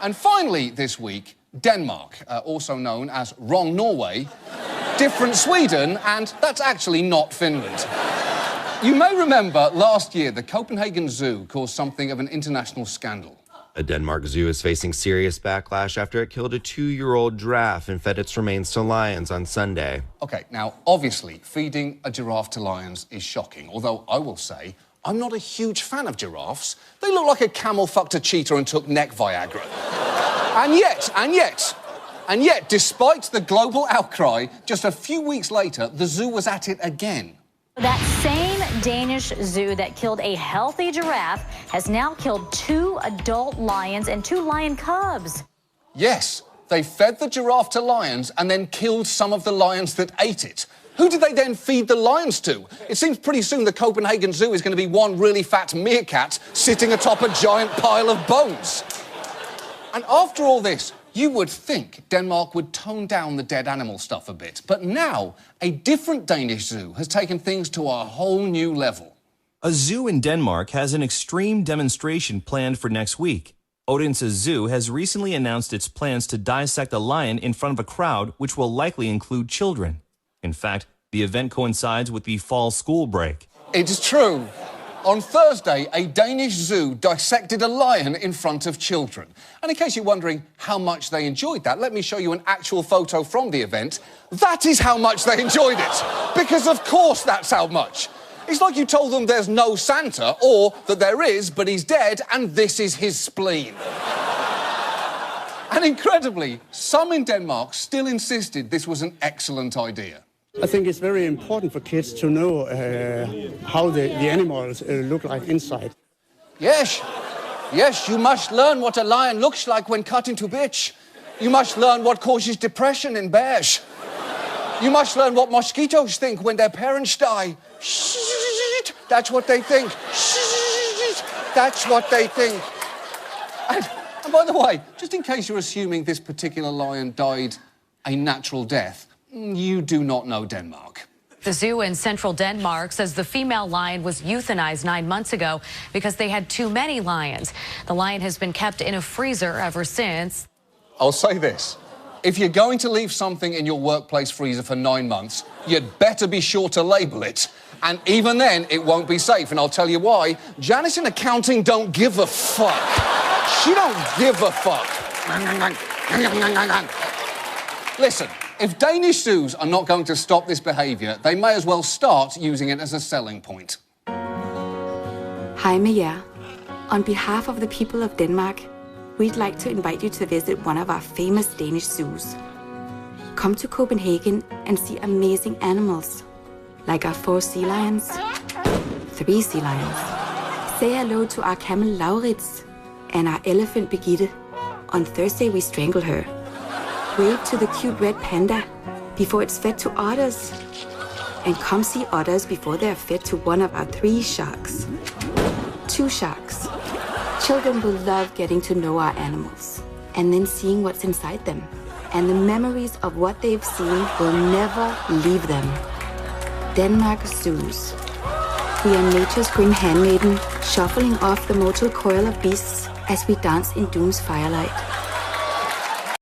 And finally this week, Denmark, also known as Wrong Norway, Different Sweden, and that's actually not Finland. You may remember last year the Copenhagen Zoo caused something of an international scandal. A Denmark zoo is facing serious backlash after it killed a 2-year-old giraffe and fed its remains to lions on Sunday. OK, now, obviously, feeding a giraffe to lions is shocking, although I will say I'm not a huge fan of giraffes. They look like a camel fucked a cheetah and took neck Viagra. And yet, despite the global outcry, just a few weeks later, the zoo was at it again. That same Danish zoo that killed a healthy giraffe has now killed 2 adult lions and 2 lion cubs. Yes, they fed the giraffe to lions and then killed some of the lions that ate it. Who did they then feed the lions to? It seems pretty soon the Copenhagen Zoo is going to be one really fat meerkat sitting atop a giant pile of bones. And after all this, you would think Denmark would tone down the dead animal stuff a bit. But now, a different Danish zoo has taken things to a whole new level. A zoo in Denmark has an extreme demonstration planned for next week. Odense Zoo has recently announced its plans to dissect a lion in front of a crowd, which will likely include children. In fact, the event coincides with the fall school break. It's true. On Thursday, a Danish zoo dissected a lion in front of children. And in case you're wondering how much they enjoyed that, let me show you an actual photo from the event. That is how much they enjoyed it. Because of course that's how much. It's like you told them there's no Santa, or that there is, but he's dead, and this is his spleen. And incredibly, some in Denmark still insisted this was an excellent idea. I think it's very important for kids to know how the animals look like inside. Yes, you must learn what a lion looks like when cut into bits. You must learn what causes depression in bears. You must learn what mosquitoes think when their parents die. That's what they think. That's what they think. And by the way, just in case you're assuming this particular lion died a natural death, you do not know Denmark. The zoo in central Denmark says the female lion was euthanized 9 months ago because they had too many lions. The lion has been kept in a freezer ever since. I'll say this. If you're going to leave something in your workplace freezer for 9 months, you'd better be sure to label it. And even then, it won't be safe. And I'll tell you why. Janice in accounting don't give a fuck. She don't give a fuck. Listen. If Danish zoos are not going to stop this behaviour, they may as well start using it as a selling point. Hej med jer. On behalf of the people of Denmark, we'd like to invite you to visit one of our famous Danish zoos. Come to Copenhagen and see amazing animals, like our 4 sea lions, 3 sea lions. Say hello to our camel Laurits and our elephant Birgitte. On Thursday we strangle her. Wave to the cute red panda before it's fed to otters. And come see otters before they're fed to one of our 3 sharks. 2 sharks. Children will love getting to know our animals and then seeing what's inside them. And the memories of what they've seen will never leave them. Denmark Zoos. We are nature's grim handmaiden, shuffling off the mortal coil of beasts as we dance in doom's firelight.